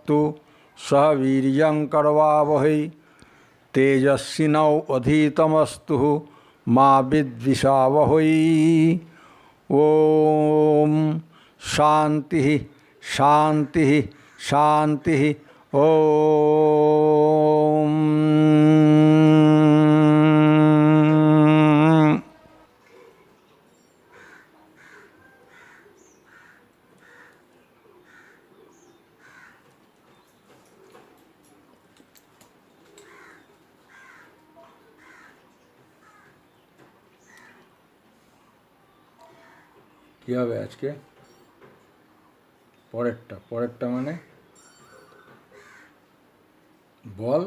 तमस्तु सह वीर्यं करवावहै तेजस्विनोऽधीतमस्तु मा विद्विषावहै। ओम शांति शांति शांति। ओम কি হবে আজকে? পরেরটা মানে বল।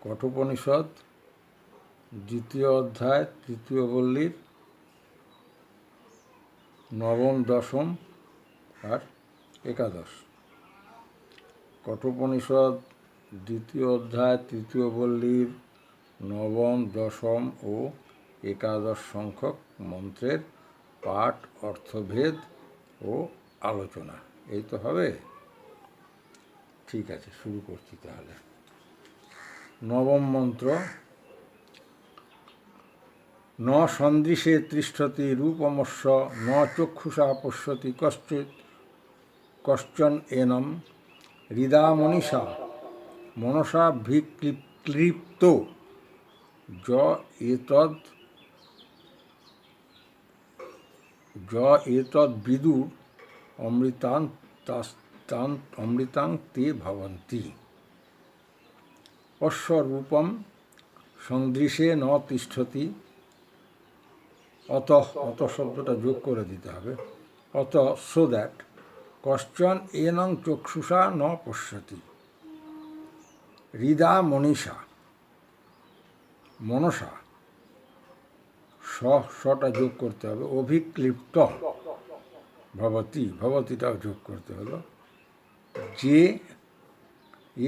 কঠোপনিষদ দ্বিতীয় অধ্যায় তৃতীয় বল্লীর নবম, দশম আর একাদশ। কঠোপনিষদ দ্বিতীয় অধ্যায় তৃতীয় বল্লীর নবম, দশম ও একাদশ সংখ্যক মন্ত্রের পাঠ, অর্থভেদ ও আলোচনা। এই তো হবে। ঠিক আছে, শুরু করছি তাহলে। নবম মন্ত্র। ন সন্দৃশে তিষ্ঠতি রূপমস্য ন চক্ষুষা পশ্যতি কশ্চন এনম হৃদা মনীষা মনসা ভিক্লিপ্ত এতদ বিদুর অমৃতাং তে ভবন্তি। অশ্বরূপম সন্দৃশে ন তিষ্ঠতি। অত শব্দটা যোগ করে দিতে হবে। অত সো দ্যাট কশ্চন এনং চক্ষুষা ন পশ্যতি। হৃদা মনীষা মনসা সটা যোগ করতে হবে। অভিক্লিপ্ত ভবতিটাও যোগ করতে হলো। যে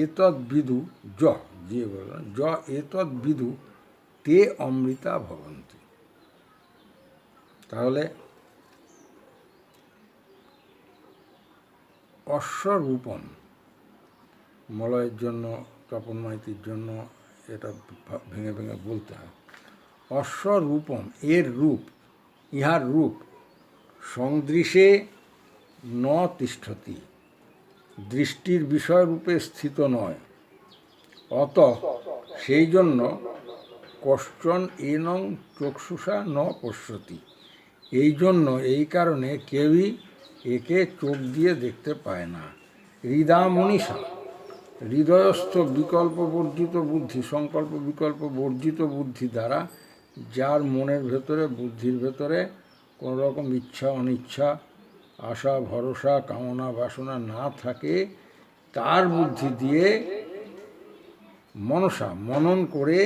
এতদ বিদু যে বললেন এতদ বিদু তে অমৃতা ভবন্তি। তাহলে অশ্বরূপম মলয়ের জন্য, তপন মাইতির জন্য এটা ভেঙে ভেঙে বলতে হয়। অশ্বরূপম এর রূপ, ইহার রূপ সংদৃশে ন তিষ্ঠতি দৃষ্টির বিষয়রূপে স্থিত নয়। অত সেই জন্য কশ্চন এনং চক্ষুষা ন পশ্যতি এই জন্য, এই কারণে কেউই একে চোখ দিয়ে দেখতে পায় না। হৃদা মনীষা হৃদয়স্থ বিকল্প বর্জিত বুদ্ধি, সংকল্প বিকল্প বর্জিত বুদ্ধি দ্বারা, যার মনের ভেতরে, বুদ্ধির ভেতরে কোনো রকম ইচ্ছা অনিচ্ছা, আশা ভরসা, কামনা বাসনা না থাকে, তার বুদ্ধি দিয়ে মনসা মনন করে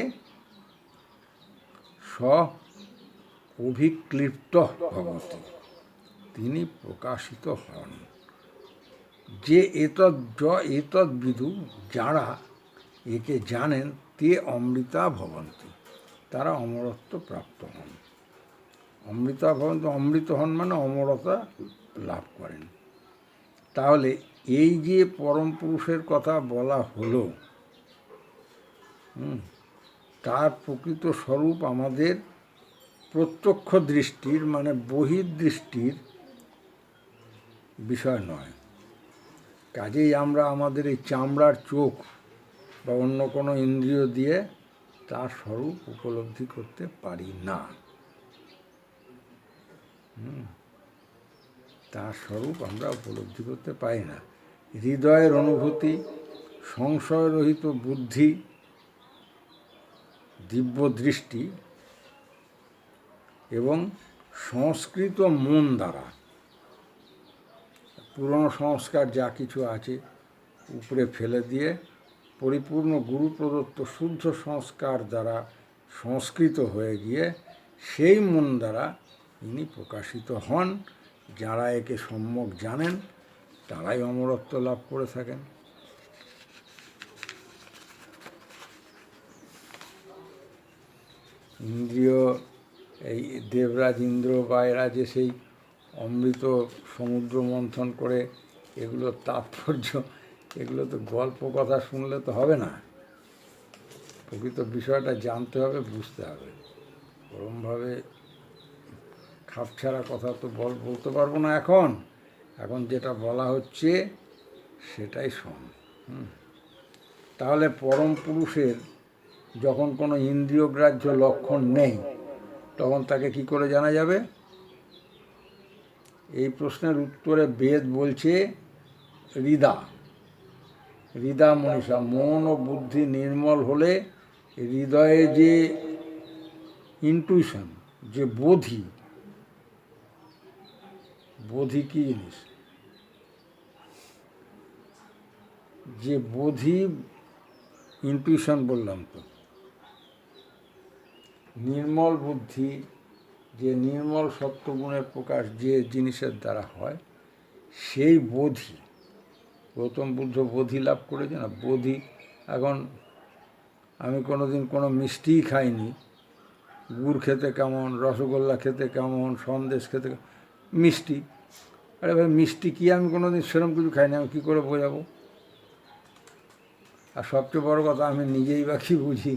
অভিক্লিপ্ত ভবতি তিনি প্রকাশিত হন। যে এতদ বিদু যারা একে জানেন, তে অমৃতা ভবন্তি তারা অমরত্ব প্রাপ্ত হন। অমৃতা ভবন্তি, অমৃত হন মানে অমরতা লাভ করেন। তাহলে এই যে পরম পুরুষের কথা বলা হলো, তার প্রকৃত স্বরূপ আমাদের প্রত্যক্ষ দৃষ্টির মানে বহির্দৃষ্টির বিষয় নয়। কাজেই আমরা আমাদের এই চামড়ার চোখ বা অন্য কোনো ইন্দ্রিয় দিয়ে তার স্বরূপ উপলব্ধি করতে পারি না। তার স্বরূপ আমরা উপলব্ধি করতে পারি না। হৃদয়ের অনুভূতি, সংশয়রহিত বুদ্ধি, দিব্য দৃষ্টি এবং সংস্কৃত মন দ্বারা, পুরনো সংস্কার যা কিছু আছে উপরে ফেলে দিয়ে পরিপূর্ণ গুরু প্রদত্ত শুদ্ধ সংস্কার দ্বারা সংস্কৃত হয়ে গিয়ে সেই মন দ্বারা ইনি প্রকাশিত হন। যারা একে সম্যক জানেন তারাই অমরত্ব লাভ করে থাকেন। ইন্দ্রিয়, এই দেবরাজ ইন্দ্র বা এরা যে সেই অমৃত সমুদ্র মন্থন করে এগুলোর তাৎপর্য, এগুলো তো গল্প কথা শুনলে তো হবে না। প্রকৃত বিষয়টা জানতে হবে, বুঝতে হবে। ওরমভাবে খাপছাড়া কথা তো বলতে পারবো না এখন। এখন যেটা বলা হচ্ছে সেটাই শোন। তাহলে পরম পুরুষের যখন কোনো ইন্দ্রিয়গ্রাহ্য লক্ষণ নেই, তখন তাকে কি করে জানা যাবে? এই প্রশ্নের উত্তরে বেদ বলছে হৃদা, হৃদা মনীষা। মন ও বুদ্ধি নির্মল হলে হৃদয়ে যে ইনটুইশন, যে বোধি, বোধি কী জিনিস? যে বোধি, ইনটুইশন বললাম তো। নির্মল বুদ্ধি, যে নির্মল সত্যগুণের প্রকাশ যে জিনিসের দ্বারা হয়, সেই বোধি। গৌতম বুদ্ধ বোধি লাভ করেছে না? বোধি। এখন আমি কোনোদিন কোনো মিষ্টিই খাইনি, গুড় খেতে কেমন, রসগোল্লা খেতে কেমন, সন্দেশ খেতে মিষ্টি। আরে ভাই, মিষ্টি কি আমি কোনোদিন সেরকম কিছু খাইনি, আমি কী করে বোঝাবো? আর সবচেয়ে বড় কথা, আমি নিজেই বা কী বুঝি?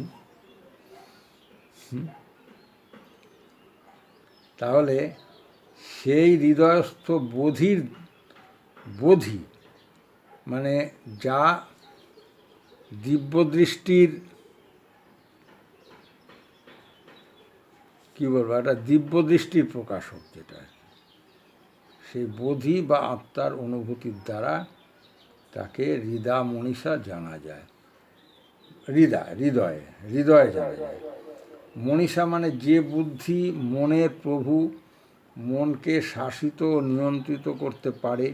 তাহলে সেই হৃদয়স্থ বোধি মানে যা দিব্যদৃষ্টির, কী বলবো, একটা দিব্যদৃষ্টির প্রকাশক, যেটা সেই বোধি বা আত্মার অনুভূতির দ্বারা তাকে হৃদা মনীষা জানা যায়। হৃদয়ে জানা যায়। মনীষা মানে যে বুদ্ধি মনের প্রভু, মনকে শাসিত ও নিয়ন্ত্রিত করতে পারে,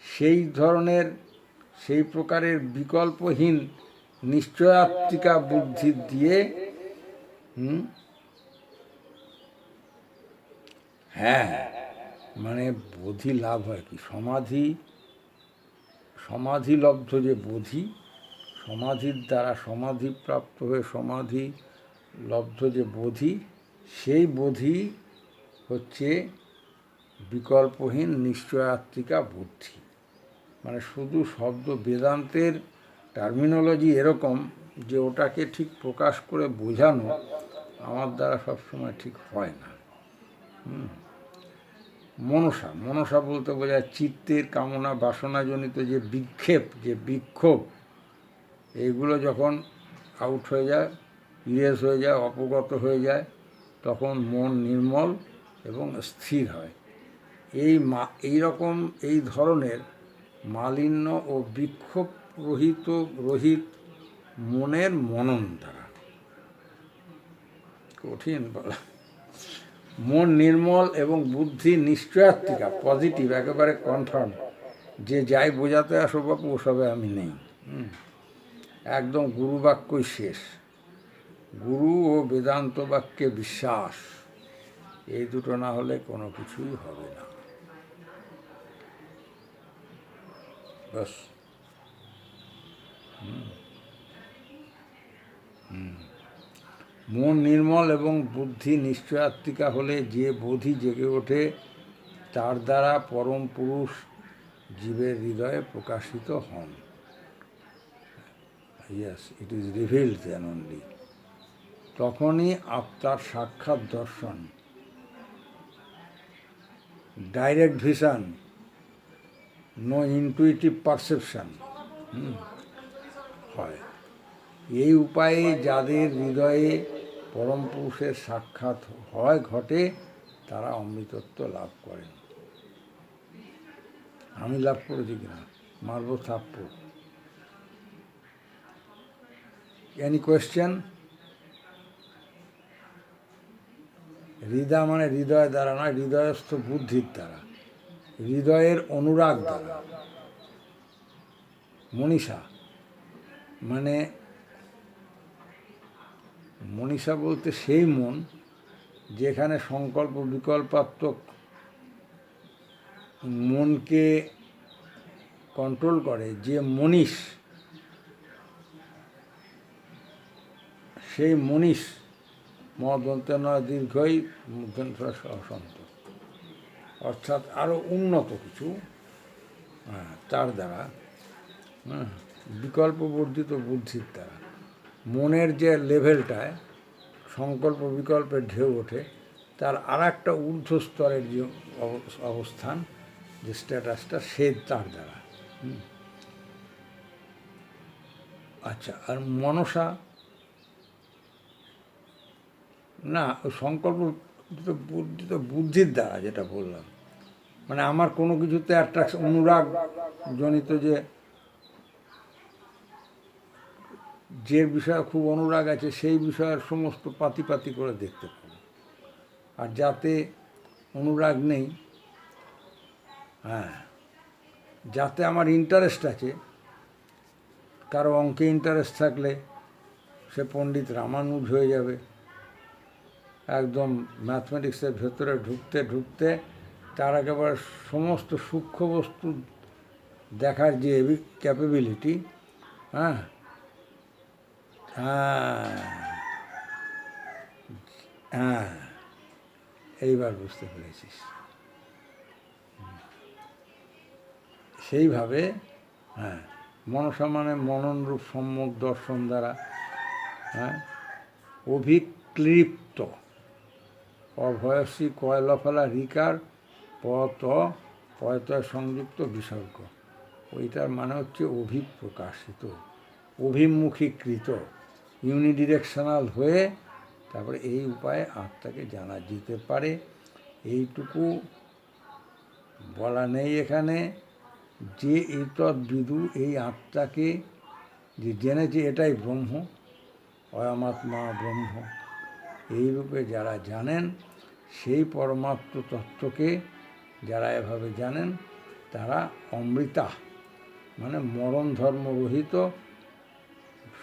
সেই প্রকারের বিকল্পহীন নিশ্চয়াত্মিকা বুদ্ধি দিয়ে হ্যাঁ, মানে বোধি লাভ হয় কি? সমাধিলব্ধ যে বোধি, সমাধির দ্বারা সমাধিপ্রাপ্ত হয়ে সমাধি লব্ধ যে বোধি, সেই বোধি হচ্ছে বিকল্পহীন নিশ্চয়াত্মিকা বুদ্ধি। মানে শুধু শব্দ, বেদান্তের টার্মিনোলজি এরকম যে ওটাকে ঠিক প্রকাশ করে বোঝানো আমার দ্বারা সবসময় ঠিক হয় না। মনসা বলতে বোঝায় চিত্তের কামনা বাসনাজনিত যে বিক্ষেপ, যে বিক্ষোভ, এইগুলো যখন আউট হয়ে যায়, ইরেজ হয়ে যায়, অপগত হয়ে যায়, তখন মন নির্মল এবং স্থির হয়। এই ধরনের মালিন্য ও বিক্ষোভ রহিত মনের মনন দ্বারা। কঠিন বলা। মন নির্মল এবং বুদ্ধি নিশ্চয়াত্মিকা, পজিটিভ, একেবারে কনফার্ম, যে যাই বোঝাতে আসো বাপু, ওসবে আমি নেই। একদম গুরু বাক্যই শেষ। গুরু ও বেদান্ত বাক্যে বিশ্বাস, এই দুটো না হলে কোনো কিছুই হবে না। বাস। মন নির্মল এবং বুদ্ধি নিশ্চয়াত্মিকা হলে যে বোধি জেগে ওঠে, তার দ্বারা পরম পুরুষ জীবের হৃদয়ে প্রকাশিত হন। Yes, it is revealed then only. তখনই আত্মার সাক্ষাৎ দর্শন, direct vision, no intuitive perception হয়। এই উপায়ে যাদের হৃদয়ে পরম পুরুষের সাক্ষাৎ ঘটে, তারা অমৃতত্ব লাভ করেন। আমি লাভ করেছি কিনা মারব থাপ্পড়। Any question? হৃদা মানে হৃদয় দ্বারা নয়, হৃদয়স্থ বুদ্ধির দ্বারা, হৃদয়ের অনুরাগ দ্বারা। মনীষা মানে, মনীষা বলতে সেই মন যেখানে সংকল্প বিকল্পাত্মক মনকে কন্ট্রোল করে, যে মনীষ, সেই মনীষ মদন্ত নয় দীর্ঘই মূর্ধন্য অসন্ত, অর্থাৎ আরও উন্নত কিছু, তার দ্বারা, বিকল্প বর্ধিত বুদ্ধির দ্বারা মনের যে লেভেলটায় সংকল্প বিকল্পের ঢেউ ওঠে, তার আর একটা ঊর্ধ্ব স্তরের যে অবস্থান, যে স্ট্যাটাসটা, সে তার দ্বারা। আচ্ছা, আর মনসা না, সংকল্প বুদ্ধিত বুদ্ধির দ্বারা যেটা বললাম, মানে আমার কোনো কিছুতে অ্যাট্রাকশন, অনুরাগ জনিত যে বিষয়ে খুব অনুরাগ আছে, সেই বিষয়ের সমস্ত পাতি পাতি করে দেখতে পাবো। আর যাতে অনুরাগ নেই, যাতে আমার ইন্টারেস্ট আছে, কারো অঙ্কে ইন্টারেস্ট থাকলে সে পণ্ডিত রামানুজ হয়ে যাবে, একদম ম্যাথমেটিক্সের ভেতরে ঢুকতে ঢুকতে তার একেবারে সমস্ত সূক্ষ্ম বস্তু দেখার যে ক্যাপাবিলিটি, হ্যাঁ হ্যাঁ এইবার বুঝতে পেরেছিস। সেইভাবে মনসা মানে মননরূপ সম্যক দর্শন দ্বারা অভিক্লিপ্ত, অভয়সী কয়লফলা রিকার পয়তয় সংযুক্ত বিসর্গ, ওইটার মানে হচ্ছে অভিপ্রকাশিত, অভিমুখীকৃত, ইউনিডিরেকশনাল হয়ে তারপরে এই উপায়ে আত্মাকে জানা যেতে পারে। এইটুকু বলা নেই এখানে, যে এতদ্বিদু, এই আত্মাকে যে জেনেছে এটাই ব্রহ্ম, অয়মাত্মা ব্রহ্ম, এই রূপে যারা জানেন, সেই পরমাত্ম তত্ত্বকে যারা এভাবে জানেন, তারা অমৃতা মানে মরণ ধর্মরহিত,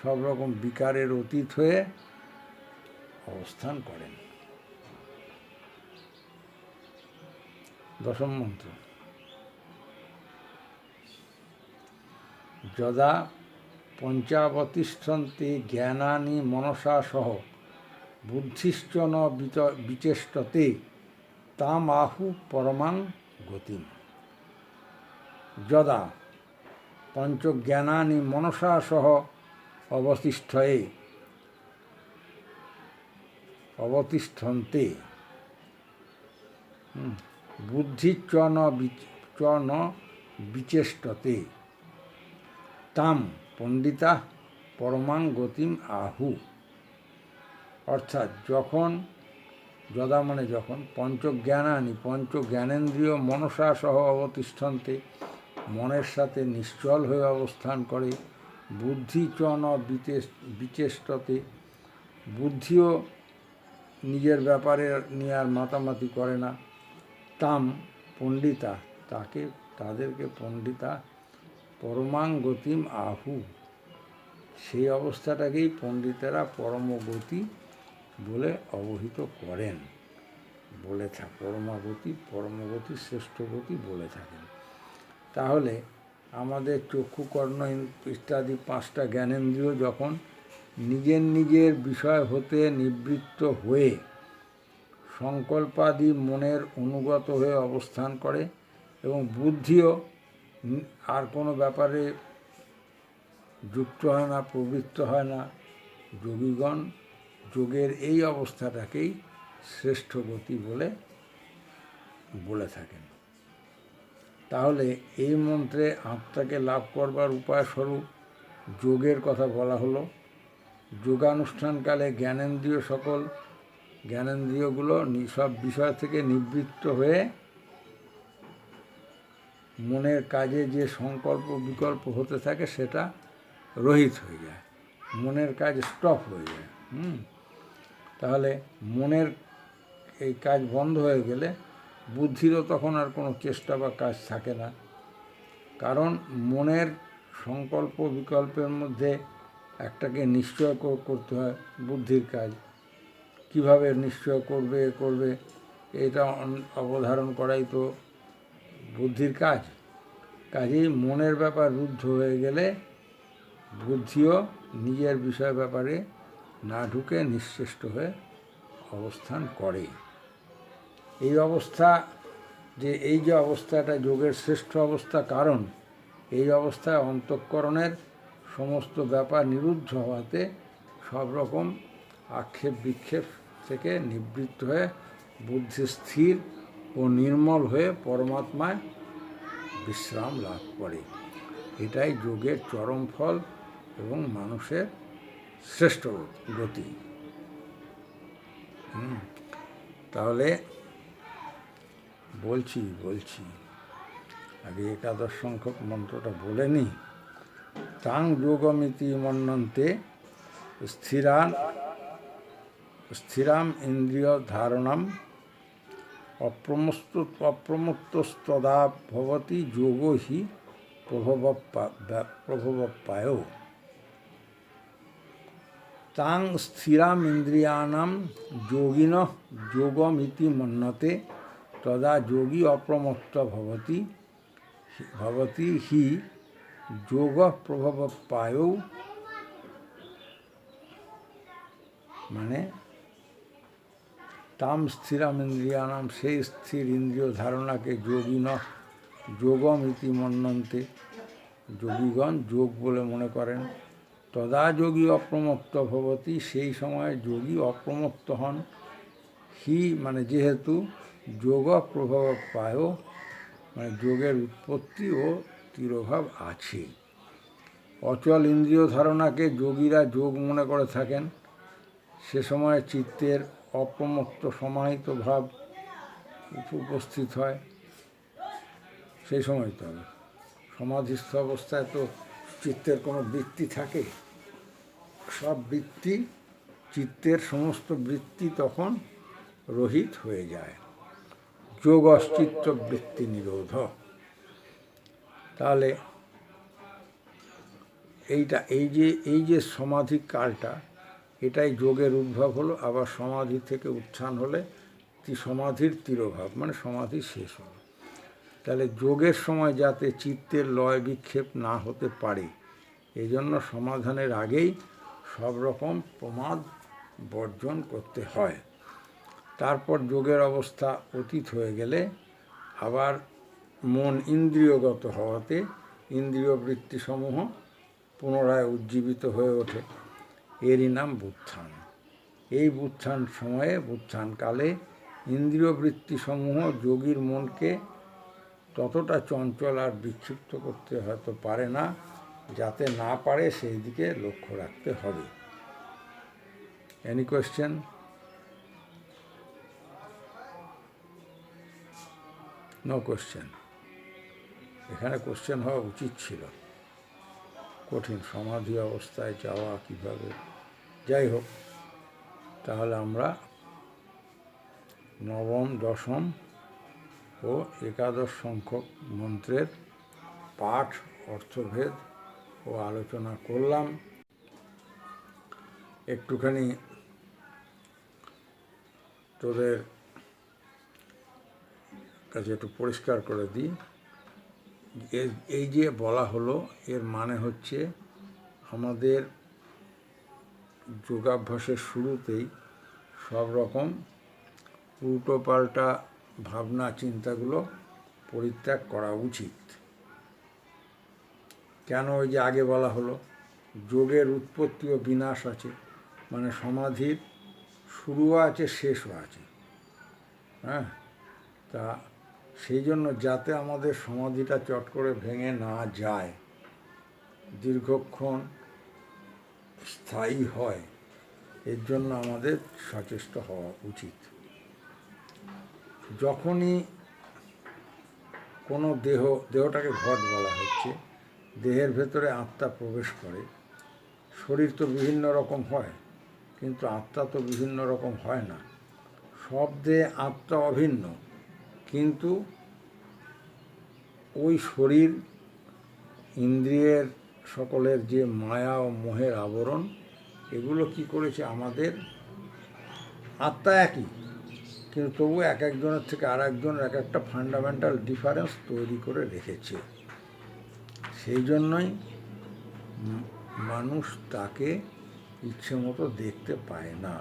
সব রকম বিকারের অতীত হয়ে অবস্থান করেন। দশম মন্ত্র। যদা পঞ্চাবতিষ্ঠন্তে জ্ঞানানি মনসা সহ বুদ্ধিশ্চ ন বিচেষ্টতে তাম আহু পরমাং গতিম। যদা পঞ্চজ্ঞানানি মনসা সহ অবতিষ্ঠন্তে বুদ্ধিশ্চ ন বিচেষ্টতে তাম পণ্ডিতা পরমাং গতিম আহু। অর্থাৎ যখন, যদা মানে যখন, পঞ্চজ্ঞানানি পঞ্চজ্ঞানেন্দ্রিয় মনসা সহ অবতিষ্ঠন্তে মনের সাথে নিশ্চল হয়ে অবস্থান করে, বুদ্ধি চ ন বিচেষ্টতে বুদ্ধিও নিজের ব্যাপারে নিয়ে আর মাতামাতি করে না, তাম পণ্ডিতা তাদেরকে পণ্ডিতা পরমাং গতিম আহু, সেই অবস্থাটাকেই পণ্ডিতেরা পরমগতি বলে অবহিত করেন, পরমগতি শ্রেষ্ঠ গতি বলে থাকেন। তাহলে আমাদের চক্ষু কর্ণ ইত্যাদি পাঁচটা জ্ঞানেন্দ্রিয় যখন নিজের নিজের বিষয় হতে নিবৃত্ত হয়ে সংকল্পাদি মনের অনুগত হয়ে অবস্থান করে, এবং বুদ্ধিও আর কোনো ব্যাপারে যুক্ত হয় না, প্রবৃত্ত হয় না, যোগীগণ যোগের এই অবস্থাটাকেই শ্রেষ্ঠ গতি বলে থাকেন। তাহলে এই মন্ত্রে আত্মাকে লাভ করবার উপায় স্বরূপ যোগের কথা বলা হলো। যোগানুষ্ঠানকালে সকল জ্ঞানেন্দ্রিয়গুলো সব বিষয় থেকে নিবৃত্ত হয়ে মনের কাজে যে সংকল্প বিকল্প হতে থাকে সেটা রহিত হয়ে যায়, মনের কাজ স্টপ হয়ে যায়। তাহলে মনের এই কাজ বন্ধ হয়ে গেলে বুদ্ধিরও তখন আর কোনো চেষ্টা বা কাজ থাকে না, কারণ মনের সংকল্প বিকল্পের মধ্যে একটাকে নিশ্চয় করতে হয়। বুদ্ধির কাজ কিভাবে নিশ্চয় করবে এটা অবধারণ করাই তো বুদ্ধির কাজ। কাজেই মনের ব্যাপার রুদ্ধ হয়ে গেলে বুদ্ধিও নিজের বিষয় ব্যাপারে না ঢুকে নিশ্চেষ্ট হয়ে অবস্থান করে। এই অবস্থা যে এই যে অবস্থাটা যোগের শ্রেষ্ঠ অবস্থা, কারণ এই অবস্থায় অন্তঃকরণের সমস্ত ব্যাপার নিরুদ্ধ হওয়াতে সব রকম আক্ষেপ বিক্ষেপ থেকে নিবৃত্ত হয়ে বুদ্ধি স্থির ও নির্মল হয়ে পরমাত্মায় বিশ্রাম লাভ করে। এটাই যোগের চরম ফল এবং মানুষের শ্রেষ্ঠ গতি। তাহলে বলছি আগে একাদশ সংখ্যক মন্ত্রটা বলে নি। তাং যোগমিতি মন্যন্তে স্থিরাম ইন্দ্রিয় ধারণাম অপ্রমত্তস্তদা ভবতি যোগো হি প্রভবপ্রায়। তাং স্থিরাম ইন্দ্রিয়াণাম যোগিনঃ যোগমিতি মন্যতে তদা যোগী অপ্রমত্ত ভবতি হি যোগ প্রভবপ্রায়। মানে তাম স্থিরাম ইন্দ্রিয়াণাম, সেই স্থির ইন্দ্রিয় ধারণাকে যোগিনঃ যোগমিতি মন্যন্তে, যোগীগণ যোগ বলে মনে করেন। তদা যোগী অপ্রমত্ত ভবতি, সেই সময় যোগী অপ্রমত্ত হন। হি মানে যেহেতু যোগ প্রভবপ্রায়, মানে যোগের উৎপত্তি ও তিরোভাব আছে। অচল ইন্দ্রিয় ধারণাকে যোগীরা যোগ মনে করে থাকেন। সে সময় চিত্তের অপ্রমত্ত সমাহিত ভাব উপস্থিত হয়। সেই সময় তো হবে সমাধিস্থ অবস্থায় তো চিত্তের কোনো বৃত্তি থাকে? সব বৃত্তি, চিত্তের সমস্ত বৃত্তি তখন রহিত হয়ে যায়। যোগ অশ্চিত্ত বৃত্তি নিরোধ। তাহলে এই যে সমাধি কালটা, এটাই যোগের উদ্ভব হলো। আবার সমাধি থেকে উত্থান হলে সমাধির তিরোভাব, মানে সমাধি শেষ হলো। তাহলে যোগের সময় যাতে চিত্তের লয় বিক্ষেপ না হতে পারে, এজন্য সমাধানের আগেই সব রকম প্রমাদ বর্জন করতে হয়। তারপর যোগের অবস্থা অতীত হয়ে গেলে আবার মন ইন্দ্রিয়গত হওয়াতে ইন্দ্রিয় বৃত্তিসমূহ পুনরায় উজ্জীবিত হয়ে ওঠে। এরই নাম বুত্থান। এই বুত্থান সময়ে, বুত্থানকালে ইন্দ্রিয় বৃত্তিসমূহ যোগীর মনকে ততটা চঞ্চল আর বিক্ষিপ্ত করতে হয়তো পারে না। যাতে না পারে সেই দিকে লক্ষ্য রাখতে হবে। Any question? No question. এখানে কোয়েশ্চেন হওয়া উচিত ছিল। কঠিন সমাধি অবস্থায় যাওয়া কীভাবে, যাই হোক। তাহলে আমরা নবম, দশম ও একাদশ সংখ্যক মন্ত্রের পাঠ, অর্থভেদ ও আলোচনা করলাম। একটুখানি তোদের কাছে একটু পরিষ্কার করে দিই। এই যে বলা হলো, এর মানে হচ্ছে আমাদের যোগাভ্যাসের শুরুতেই সব রকম উল্টোপাল্টা ভাবনা চিন্তাগুলো পরিত্যাগ করা উচিত। কেন? ওই যে আগে বলা হলো যোগের উৎপত্তি ও বিনাশ আছে, মানে সমাধির শুরুও আছে, শেষও আছে। হ্যাঁ, তা সেই জন্য যাতে আমাদের সমাধিটা চট করে ভেঙে না যায়, দীর্ঘক্ষণ স্থায়ী হয়, এর জন্য আমাদের সচেষ্ট হওয়া উচিত। যখনই কোনো দেহটাকে ঘট বলা হচ্ছে, দেহের ভেতরে আত্মা প্রবেশ করে। শরীর তো বিভিন্ন রকম হয়, কিন্তু আত্মা তো বিভিন্ন রকম হয় না। সব দেহে আত্মা অভিন্ন, কিন্তু ওই শরীর, ইন্দ্রিয়ের সকলের যে মায়া ও মোহের আবরণ, এগুলো কি করেছে, আমাদের আত্মা একই, কিন্তু তবু এক একজনের থেকে আর একজনের এক একটা ফান্ডামেন্টাল ডিফারেন্স তৈরি করে রেখেছে। সেই জন্যই মানুষ তাকে ইচ্ছে মতো দেখতে পায় না।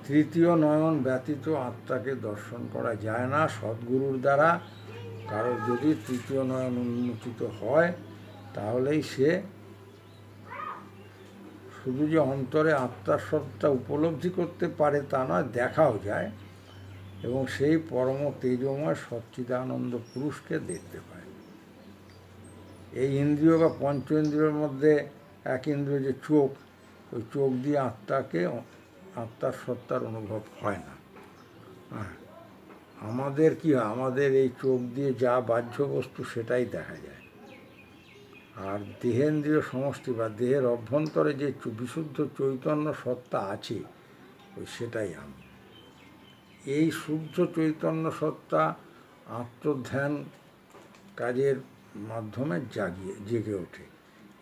তৃতীয় নয়ন ব্যতীত আত্মাকে দর্শন করা যায় না সদ্গুরুর দ্বারা। কারণ যদি তৃতীয় নয়ন উন্মোচিত হয় তাহলেই সে শুধু যে অন্তরে আত্মার সত্তা উপলব্ধি করতে পারে তা নয়, দেখাও যায় এবং সেই পরম তেজময় সচ্চিদানন্দ পুরুষকে দেখতে পায়। এই ইন্দ্রিয় বা পঞ্চ ইন্দ্রিয়ের মধ্যে এক ইন্দ্রিয় যে চোখ, ওই চোখ দিয়ে আত্মার সত্তার অনুভব হয় না। হ্যাঁ, আমাদের কি হয়, আমাদের এই চোখ দিয়ে যা বাহ্য বস্তু সেটাই দেখা যায়, আর দেহেন্দ্রীয় সমষ্টি বা দেহের অভ্যন্তরে যে বিশুদ্ধ চৈতন্য সত্তা আছে ওই সেটাই আমি। এই শুদ্ধ চৈতন্য সত্তা আত্মধ্যান কাজের মাধ্যমে জেগে ওঠে।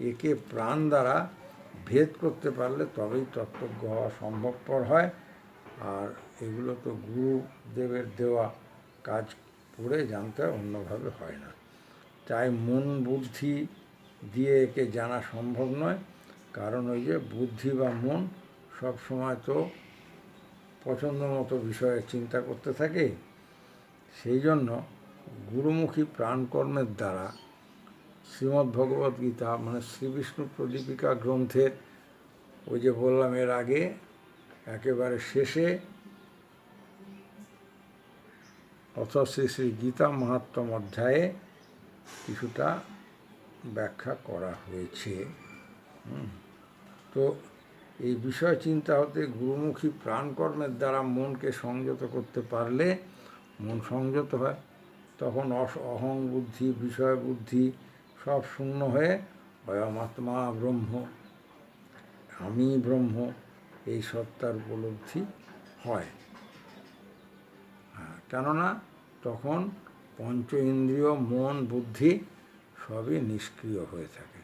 একে প্রাণ দ্বারা ভেদ করতে পারলে তবেই তত্ত্বজ্ঞ হওয়া সম্ভবপর হয়। আর এগুলো তো গুরুদেবের দেওয়া কাজ পড়ে জানতে হয়, অন্যভাবে হয় না। তাই মন বুদ্ধি দিয়ে একে জানা সম্ভব নয়, কারণ ওই যে বুদ্ধি বা মন সব সময় তো পছন্দ মতো বিষয়ে চিন্তা করতে থাকে। সেই জন্য গুরুমুখী প্রাণকর্মের দ্বারা শ্রীমদ্ভগবদ্গীতা মানে শ্রীবিষ্ণু প্রদীপিকা গ্রন্থের ওই যে বললাম এর আগে একেবারে শেষে অথবা শ্রী শ্রী গীতা মাহাত্ম্য অধ্যায়ে কিছুটা ব্যাখ্যা করা হয়েছে। তো এই বিষয় চিন্তা হতে গুরুমুখী প্রাণকর্মের দ্বারা মনকে সংযত করতে পারলে মন সংযত হয়, তখন অহং বুদ্ধি বিষয় বুদ্ধি সব শূন্য হয়ে অয়মাত্মা ব্রহ্ম, আমি ব্রহ্ম, এই সত্তার উপলব্ধি হয়। কেননা তখন পঞ্চ ইন্দ্রিয় মন বুদ্ধি সবই নিষ্ক্রিয় হয়ে থাকে,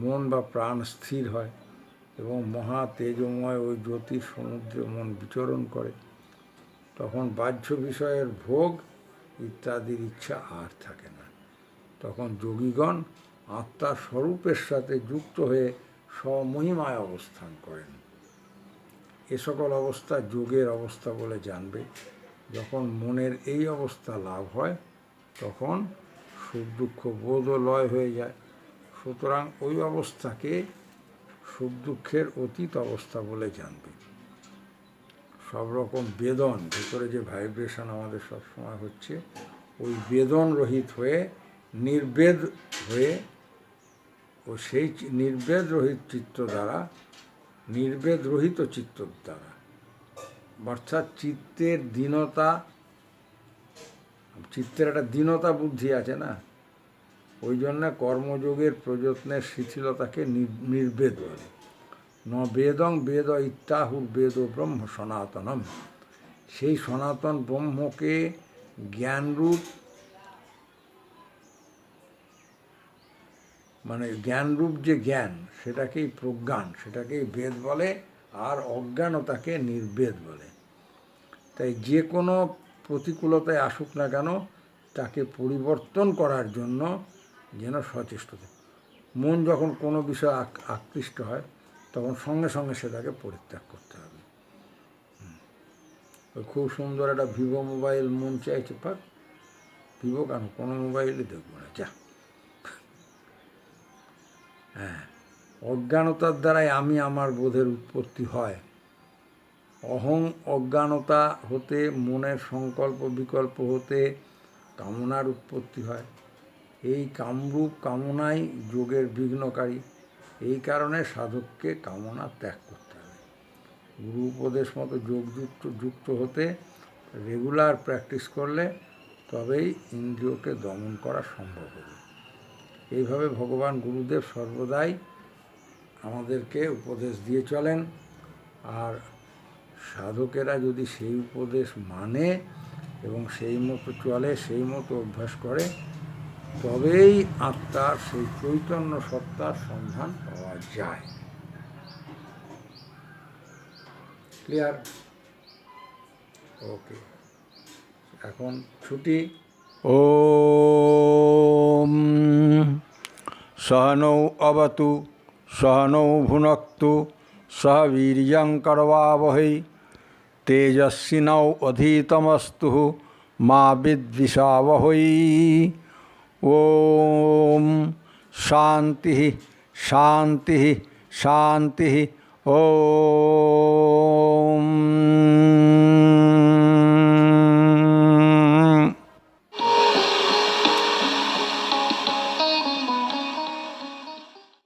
মন বা প্রাণ স্থির হয় এবং মহা তেজময় ওই জ্যোতির সমুদ্রে মন বিচরণ করে। তখন বাহ্য বিষয়ের ভোগ ইত্যাদির ইচ্ছা আর থাকে না। তখন যোগীগণ আত্মার স্বরূপের সাথে যুক্ত হয়ে স্বমহিমায় অবস্থান করেন। এ সকল অবস্থা যোগের অবস্থা বলে জানবে। যখন মনের এই অবস্থা লাভ হয় তখন সুখ দুঃখ বোধও লয় হয়ে যায়। সুতরাং ওই অবস্থাকে সুখ দুঃখের অতীত অবস্থা বলে জানবে। সব রকম বেদন, ভেতরে যে ভাইব্রেশন আমাদের সবসময় হচ্ছে, ওই বেদন রহিত হয়ে নির্বেদ হয়ে ও সেই নির্বেদ রহিত চিত্ত দ্বারা, নির্বেদ রহিত চিত্ত দ্বারা, অর্থাৎ চিত্তের দীনতা, চিত্তের একটা দীনতা বুদ্ধি আছে না, ওই জন্য কর্মযোগের প্রযত্নের শিথিলতাকে নির্বেদ বলে। ন বেদং বেদ ইত্যাহুর বেদ ব্রহ্ম সনাতনম। সেই সনাতন ব্রহ্মকে জ্ঞানরূপ, মানে জ্ঞানরূপ যে জ্ঞান সেটাকেই প্রজ্ঞান, সেটাকেই বেদ বলে, আর অজ্ঞানতাকে নির্বেদ বলে। তাই যে কোনো প্রতিকূলতায় আসুক না কেন তাকে পরিবর্তন করার জন্য যেন সচেষ্ট থাকে। মন যখন কোনো বিষয়ে আকৃষ্ট হয় তখন সঙ্গে সঙ্গে সেটাকে পরিত্যাগ করতে হবে। খুব সুন্দর একটা ভিভো মোবাইল মন চাইছে, পাক ভিভো কেন, কোনো মোবাইলে দেখবো না, যা। হ্যাঁ, অজ্ঞানতার দ্বারাই আমি আমার বোধের উৎপত্তি হয়। অহং অজ্ঞানতা হতে মনের সংকল্প বিকল্প হতে কামনার উৎপত্তি হয়। এই কামরূপ কামনাই যোগের বিঘ্নকারী। এই কারণে সাধককে কামনা ত্যাগ করতে হবে। গুরু উপদেশ মতো যুক্ত হতে রেগুলার প্র্যাকটিস করলে তবেই ইন্দ্রিয়কে দমন করা সম্ভব হবে। এইভাবে ভগবান গুরুদেব সর্বদাই আমাদেরকে উপদেশ দিয়ে চলেন। আর সাধকেরা যদি সেই উপদেশ মানে এবং সেই মতো চলে, সেই মতো অভ্যাস করে, তবেই আত্মার সেই চৈতন্য সত্তার সন্ধান পাওয়া যায়। ক্লিয়ার? ওকে, এখন ছুটি। ওম সহনৌ অবতু সহনৌ ভুনক্তু सह वीर्यं करवावहै तेजस्विनोऽधीतमस्तु मा विद्विषावहै। ओम शांति शांति शांति। ओम।